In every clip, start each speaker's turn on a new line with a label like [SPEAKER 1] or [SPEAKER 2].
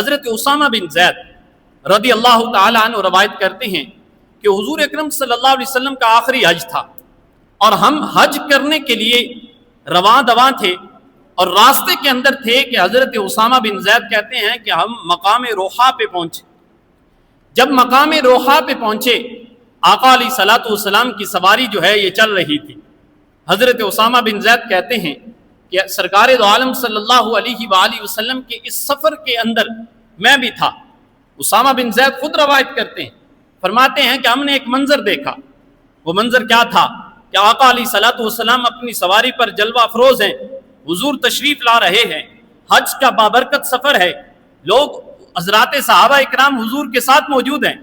[SPEAKER 1] حضرت اسامہ بن زید رضی اللہ تعالیٰ عنہ روایت کرتے ہیں کہ حضور اکرم صلی اللہ علیہ وسلم کا آخری حج تھا اور ہم حج کرنے کے لیے رواں دواں تھے، اور راستے کے اندر تھے کہ حضرت اسامہ بن زید کہتے ہیں کہ ہم مقام روحا پہ پہنچے۔ جب مقام روحا پہ پہنچے، آقا علیہ صلاۃ والسلام کی سواری جو ہے یہ چل رہی تھی۔ حضرت اسامہ بن زید کہتے ہیں کہ سرکار دو عالم صلی اللہ علیہ وآلہ وسلم کے اس سفر کے اندر میں بھی تھا۔ اسامہ بن زید خود روایت کرتے ہیں، فرماتے ہیں کہ ہم نے ایک منظر دیکھا۔ وہ منظر کیا تھا کہ آقا علیہ صلاۃ والسلام اپنی سواری پر جلوہ افروز ہیں، حضور تشریف لا رہے ہیں، حج کا بابرکت سفر ہے، لوگ حضرات صحابہ اکرام حضور کے ساتھ موجود ہیں،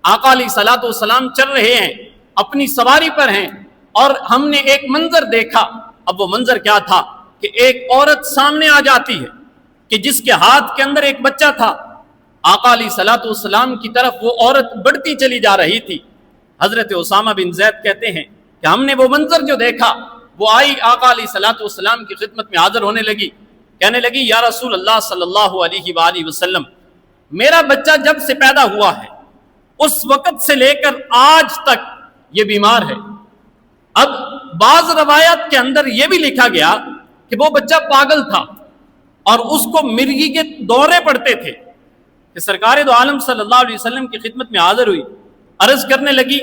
[SPEAKER 1] آقا علیہ صلاۃ والسلام چل رہے ہیں، اپنی سواری پر ہیں، اور ہم نے ایک منظر دیکھا۔ اب وہ منظر کیا تھا کہ ایک عورت سامنے آ جاتی ہے کہ جس کے ہاتھ کے اندر ایک بچہ تھا۔ آقا علیہ صلاۃ والسلام کی طرف وہ عورت بڑھتی چلی جا رہی تھی۔ حضرت اسامہ بن زید کہتے ہیں کہ ہم نے وہ منظر جو دیکھا، وہ آئی آقا علیہ صلاۃ والسلام کی خدمت میں حاضر ہونے لگی، کہنے لگی یا رسول اللہ صلی اللہ علیہ وآلہ وسلم، میرا بچہ جب سے پیدا ہوا ہے اس وقت سے لے کر آج تک یہ بیمار ہے۔ اب بعض روایات کے اندر یہ بھی لکھا گیا کہ وہ بچہ پاگل تھا اور اس کو مرگی کے دورے پڑتے تھے۔ کہ سرکار دو عالم صلی اللہ علیہ وسلم کی خدمت میں حاضر ہوئی، عرض کرنے لگی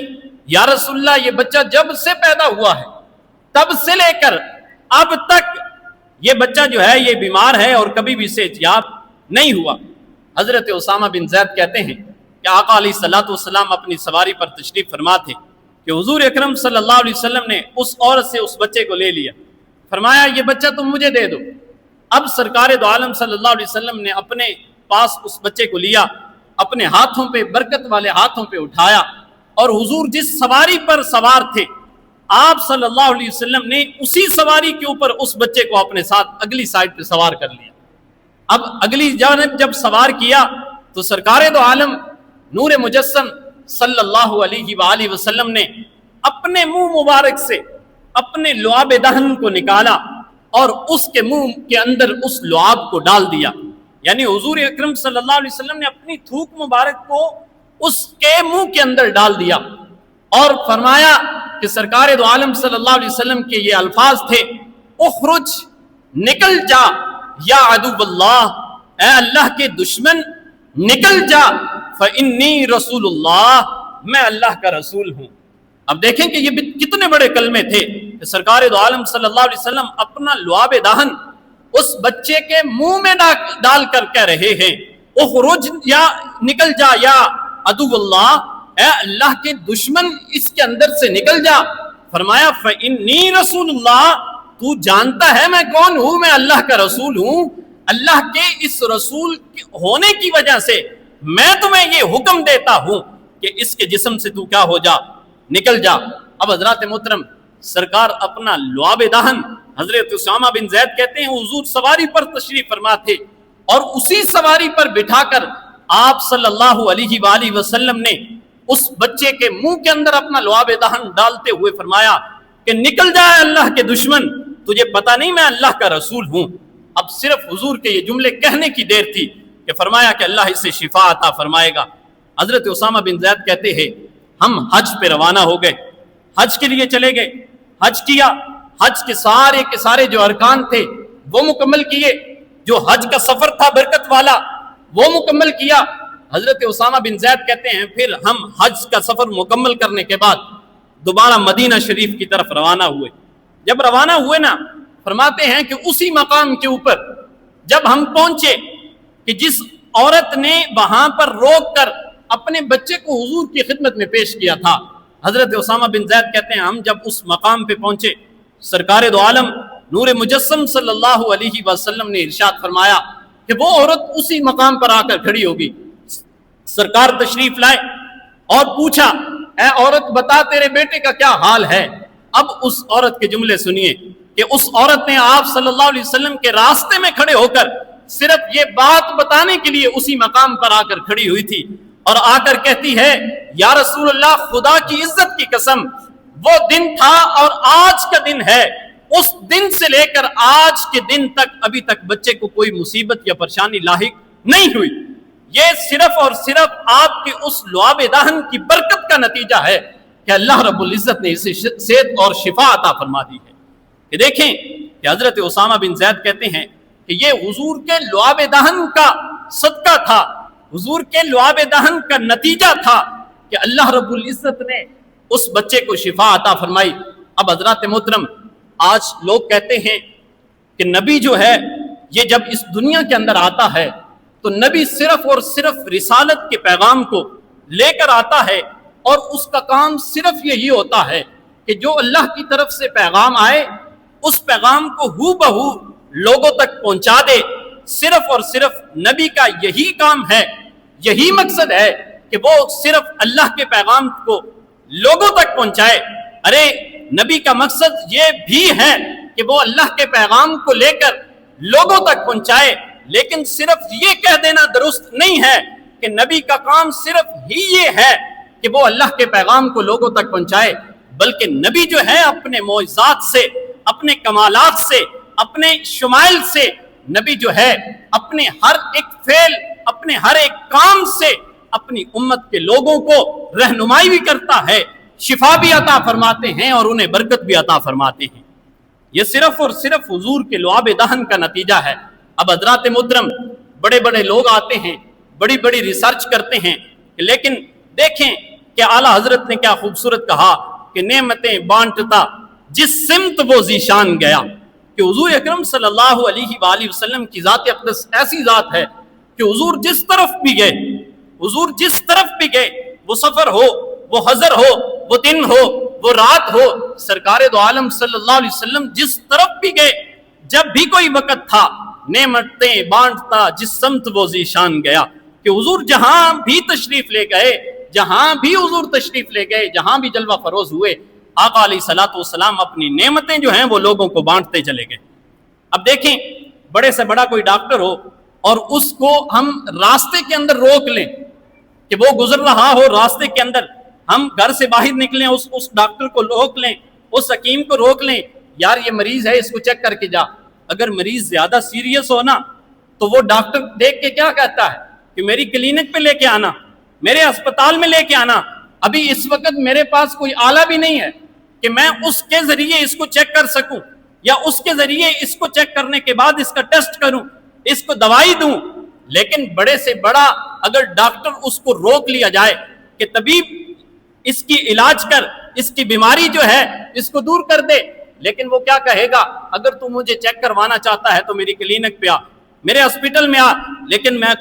[SPEAKER 1] یا رسول اللہ، یہ بچہ جب سے پیدا ہوا ہے تب سے لے کر اب تک یہ بچہ جو ہے یہ بیمار ہے اور کبھی بھی اسے یاب نہیں ہوا۔ حضرت اسامہ بن زید کہتے ہیں کہ آقا علیہ الصلوۃ والسلام اپنی سواری پر تشریف فرما تھے کہ حضور اکرم صلی اللہ علیہ وسلم نے اس عورت سے اس بچے کو لے لیا، فرمایا یہ بچہ تم مجھے دے دو۔ اب سرکار دو عالم صلی اللہ علیہ وسلم نے اپنے پاس اس بچے کو لیا، اپنے ہاتھوں پہ، برکت والے ہاتھوں پہ اٹھایا، اور حضور جس سواری پر سوار تھے آپ صلی اللہ علیہ وسلم نے اسی سواری کے اوپر اس بچے کو اپنے ساتھ اگلی سائڈ پہ سوار کر لیا۔ اب اگلی جانب جب سوار کیا تو سرکار دو عالم نور مجسم صلی اللہ علیہ وآلہ وسلم نے اپنے منہ مبارک سے اپنے لعاب دہن کو نکالا اور اس کے منہ کے اندر اس لعاب کو ڈال دیا، یعنی حضور اکرم صلی اللہ علیہ وسلم نے اپنی تھوک مبارک کو اس کے منہ کے اندر ڈال دیا، اور فرمایا کہ سرکار دو عالم صلی اللہ علیہ وسلم کے یہ الفاظ تھے، اخرج، نکل جا یا عدو اللہ، اے اللہ کے دشمن نکل جا، فإنی رسول اللہ، میں اللہ کا رسول ہوں۔ اب دیکھیں کہ یہ کتنے بڑے کلمے تھے کہ سرکار دو عالم صلی اللہ علیہ وسلم اپنا لعاب دہن اس بچے کے منہ میں ڈال کر کہہ رہے ہیں اخرج، یا نکل جا یا عدو اللہ، اے اللہ کے دشمن اس کے اندر سے نکل جا۔ فرمایا فإنی رسول اللہ، تو جانتا ہے میں کون ہوں، میں اللہ کا رسول ہوں، اللہ کے اس رسول ہونے کی وجہ سے میں تمہیں یہ حکم دیتا ہوں کہ اس کے جسم سے تو کیا ہو جا، نکل جا۔ اب حضرات محترم، سرکار اپنا لعاب دہن، حضرت اسامہ بن زید کہتے ہیں حضور سواری پر تشریف فرما تھے، اور اسی سواری پر بٹھا کر آپ صلی اللہ علیہ وآلہ وسلم نے اس بچے کے منہ کے اندر اپنا لعاب دہن ڈالتے ہوئے فرمایا کہ نکل جائے اللہ کے دشمن، تجھے پتہ نہیں میں اللہ کا رسول ہوں۔ اب صرف حضور کے یہ جملے کہنے کی دیر تھی کہ فرمایا کہ اللہ اسے شفا عطا فرمائے گا۔ حضرت اسامہ بن زید کہتے ہیں ہم حج پہ روانہ ہو گئے، حج کے لیے چلے گئے، حج کیا، حج کے سارے جو ارکان تھے وہ مکمل کیے، جو حج کا سفر تھا برکت والا وہ مکمل کیا۔ حضرت اسامہ بن زید کہتے ہیں پھر ہم حج کا سفر مکمل کرنے کے بعد دوبارہ مدینہ شریف کی طرف روانہ ہوئے۔ جب روانہ ہوئے نا، فرماتے ہیں کہ اسی مقام کے اوپر جب ہم پہنچے کہ جس عورت نے وہاں پر روک کر اپنے بچے کو حضور کی خدمت میں پیش کیا تھا، حضرت اسامہ بن زید کہتے ہیں ہم جب اس مقام پہ پہنچے، سرکار دو عالم نور مجسم صلی اللہ علیہ وسلم نے ارشاد فرمایا کہ وہ عورت اسی مقام پر آ کر کھڑی ہوگی۔ سرکار تشریف لائے اور پوچھا اے عورت بتا تیرے بیٹے کا کیا حال ہے۔ اب اس عورت کے جملے سنیے کہ اس عورت نے آپ صلی اللہ علیہ وسلم کے راستے میں کھڑے ہو کر صرف یہ بات بتانے کے لیے اسی مقام پر آ کر کھڑی ہوئی تھی، اور آ کر کہتی ہے یا رسول اللہ، خدا کی عزت کی قسم، وہ دن تھا اور آج کا دن ہے، اس دن سے لے کر آج کے دن تک ابھی تک بچے کو کوئی مصیبت یا پریشانی لاحق نہیں ہوئی۔ یہ صرف اور صرف آپ کے اس لعاب دہن کی برکت کا نتیجہ ہے کہ اللہ رب العزت نے اسے صحت اور شفا عطا فرما دی ہے۔ کہ دیکھیں کہ حضرت اسامہ بن زید کہتے ہیں کہ یہ حضور کے لعاب دہن کا صدقہ تھا، حضور کے لعاب دہن کا نتیجہ تھا کہ اللہ رب العزت نے اس بچے کو شفا عطا فرمائی۔ اب حضرات محترم، آج لوگ کہتے ہیں کہ نبی جو ہے یہ جب اس دنیا کے اندر آتا ہے تو نبی صرف اور صرف رسالت کے پیغام کو لے کر آتا ہے، اور اس کا کام صرف یہی ہوتا ہے کہ جو اللہ کی طرف سے پیغام آئے اس پیغام کو ہو بہو لوگوں تک پہنچا دے۔ صرف اور صرف نبی کا یہی کام ہے، یہی مقصد ہے کہ وہ صرف اللہ کے پیغام کو لوگوں تک پہنچائے۔ ارے نبی کا مقصد یہ بھی ہے کہ وہ اللہ کے پیغام کو لے کر لوگوں تک پہنچائے، لیکن صرف یہ کہہ دینا درست نہیں ہے کہ نبی کا کام صرف ہی یہ ہے کہ وہ اللہ کے پیغام کو لوگوں تک پہنچائے، بلکہ نبی جو ہے اپنے معجزات سے، اپنے کمالات سے، اپنے شمائل سے، نبی جو ہے اپنے ہر ایک فعل، اپنے ہر ایک کام سے اپنی امت کے لوگوں کو رہنمائی بھی کرتا ہے، شفا بھی عطا فرماتے ہیں اور انہیں برکت بھی عطا فرماتے ہیں۔ یہ صرف اور صرف حضور کے لعاب دہن کا نتیجہ ہے۔ اب حضرات محترم، بڑے بڑے لوگ آتے ہیں، بڑی بڑی ریسرچ کرتے ہیں، لیکن دیکھیں کہ اعلیٰ حضرت نے کیا خوبصورت کہا کہ نعمتیں بانٹتا جس سمت وہ ذیشان گیا، کہ حضور اکرم صلی اللہ علیہ وآلہ وسلم کی ذات اقدس ایسی ذات ہے کہ حضور جس طرف بھی گئے، حضور جس طرف بھی گئے، وہ سفر ہو، وہ حضر ہو، وہ دن ہو، وہ رات ہو، سرکار دو عالم صلی اللہ علیہ وسلم جس طرف بھی گئے، جب بھی کوئی وقت تھا، نعمتیں بانٹتا جس سمت وہ ذیشان گیا، کہ حضور جہاں بھی تشریف لے گئے، جہاں بھی حضور تشریف لے گئے، جہاں بھی جلوہ فروز ہوئے، آقا علیہ الصلوۃ والسلام اپنی نعمتیں جو ہیں وہ لوگوں کو بانٹتے چلے گئے۔ اب دیکھیں، بڑے سے بڑا کوئی ڈاکٹر ہو اور اس کو ہم راستے کے اندر روک لیں کہ وہ گزر رہا ہو، راستے کے اندر ہم گھر سے باہر نکلیں، اس ڈاکٹر کو روک لیں، اس حکیم کو روک لیں، یار یہ مریض ہے، اس کو چیک کر کے جا۔ اگر مریض زیادہ سیریس ہو نا تو وہ ڈاکٹر دیکھ کے کیا کہتا ہے کہ میری کلینک پہ لے کے آنا، میرے اسپتال میں لے کے آنا، ابھی اس وقت میرے پاس کوئی آلہ بھی نہیں ہے کہ میں اس کے ذریعے اس کو چیک کر سکوں، یا اس کے ذریعے اس کو چیک کرنے کے بعد اس کا ٹیسٹ کروں، اس کو دوائی دوں۔ لیکن بڑے سے بڑا اگر ڈاکٹر اس کو روک لیا جائے کہ طبیب اس کی علاج کر، اس کی بیماری جو ہے اس کو دور کر دے، لیکن وہ کیا کہے گا، اگر تو مجھے چیک کروانا چاہتا ہے تو میری کلینک پہ آ، میرے ہاسپٹل میں آ، لیکن میں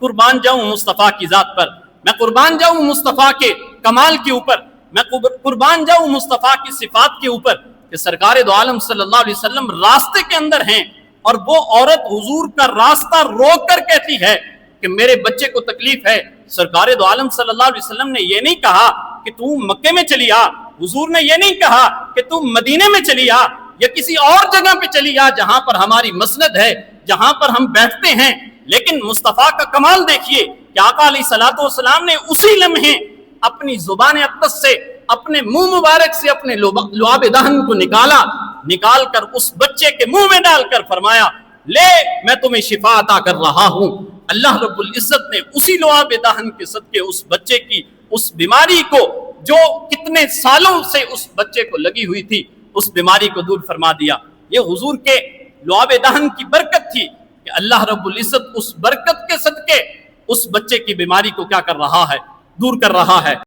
[SPEAKER 1] قربان جاؤں مصطفیٰ کی ذات پر، میں قربان جاؤں مصطفیٰ کے کمال کے اوپر، میں قربان جاؤں مصطفیٰ کی صفات کے اوپر، کہ سرکار دو عالم صلی اللہ علیہ وسلم راستے کے اندر ہیں اور وہ عورت حضور کا راستہ روک کر کہتی ہے کہ میرے بچے کو تکلیف ہے۔ سرکار دو عالم صلی اللہ علیہ وسلم نے یہ نہیں کہا کہ تو مکے میں چلی آ، حضور نے یہ نہیں کہا کہ تو مدینے میں چلی آ یا کسی اور جگہ پہ چلی آ جہاں پر ہماری مسند ہے، جہاں پر ہم بیٹھتے ہیں، لیکن مصطفیٰ کا کمال دیکھیے کہ آقا علیہ الصلوۃ والسلام نے اسی لمحے اپنی زبان اقدس سے، اپنے منہ مبارک سے اپنے لعاب دہن کو نکال کر اس بچے کے منہ میں ڈال کر فرمایا، لے میں تمہیں شفا عطا کر رہا ہوں۔ اللہ رب العزت نے اسی لعاب دہن کے صدقے اس بچے کی اس بیماری کو جو کتنے سالوں سے اس بچے کو لگی ہوئی تھی، اس بیماری کو دور فرما دیا۔ یہ حضور کے لعاب دہن کی برکت تھی کہ اللہ رب العزت اس برکت کے صدقے اس بچے کی بیماری کو کیا کر رہا ہے، دور کر رہا ہے۔